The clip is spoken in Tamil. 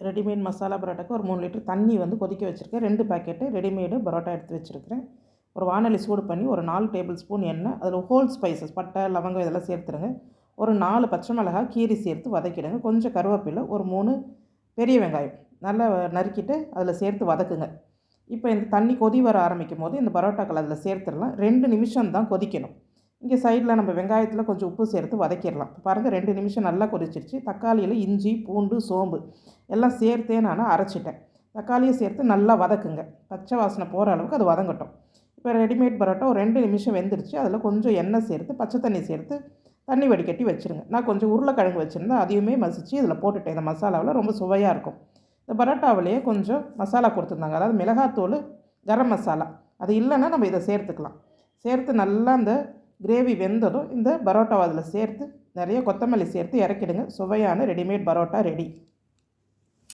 ரெடிமேட் மசாலா பரோட்டாக்கு ஒரு 3 லிட்டர் தண்ணி வந்து கொதிக்க வச்சுருக்கேன். 2 பாக்கெட்டு ரெடிமேடு பரோட்டா எடுத்து வச்சுருக்கிறேன். ஒரு வாணலி சூடு பண்ணி ஒரு 4 டேபிள் ஸ்பூன் எண்ணெய், அதில் ஹோல் ஸ்பைசஸ் பட்டை, லவங்கம் இதெல்லாம் சேர்த்துருங்க. ஒரு 4 பச்சை மிளகாய் கீரி சேர்த்து வதக்கிடுங்க. கொஞ்சம் கருவேப்பிலை, ஒரு 3 பெரிய வெங்காயம் நல்லா நறுக்கிட்டு அதில் சேர்த்து வதக்குங்க. இப்போ இந்த தண்ணி கொதி வர ஆரம்பிக்கும் போது இந்த பரோட்டாக்கள் அதில் சேர்த்துடலாம். 2 நிமிஷம் தான் கொதிக்கணும். இங்கே சைடில் நம்ம வெங்காயத்தில் கொஞ்சம் உப்பு சேர்த்து வதக்கிடலாம். பாருங்கள் 2 நிமிஷம் நல்லா கொதிச்சிருச்சு. தக்காளியில் இஞ்சி, பூண்டு, சோம்பு எல்லாம் சேர்த்தே நான் அரைச்சிட்டேன். தக்காளியை சேர்த்து நல்லா வதக்குங்க. பச்சை வாசனை போகிற அளவுக்கு அது வதங்கட்டும். இப்போ ரெடிமேட் பரோட்டா ஒரு 2 நிமிஷம் வெந்துருச்சு. அதில் கொஞ்சம் எண்ணெய் சேர்த்து பச்சை தண்ணி சேர்த்து தண்ணி வடிகட்டி வச்சுருங்க. நான் கொஞ்சம் உருளைக்கிழங்கு வச்சுருந்தேன், அதையுமே மசித்து இதில் போட்டுட்டேன். இந்த மசாலாவில் ரொம்ப சுவையாக இருக்கும். இந்த பரோட்டாவிலேயே கொஞ்சம் மசாலா கொடுத்துருந்தாங்க, அதாவது மிளகாத்தூள், கரம் மசாலா. அது இல்லைன்னா நம்ம இதை சேர்த்துக்கலாம். சேர்த்து நல்லா அந்த கிரேவி வெந்ததும் இந்த பரோட்டாவை அதில் சேர்த்து நிறைய கொத்தமல்லி சேர்த்து இறக்கிடுங்க. சுவையான ரெடிமேட் பரோட்டா ரெடி.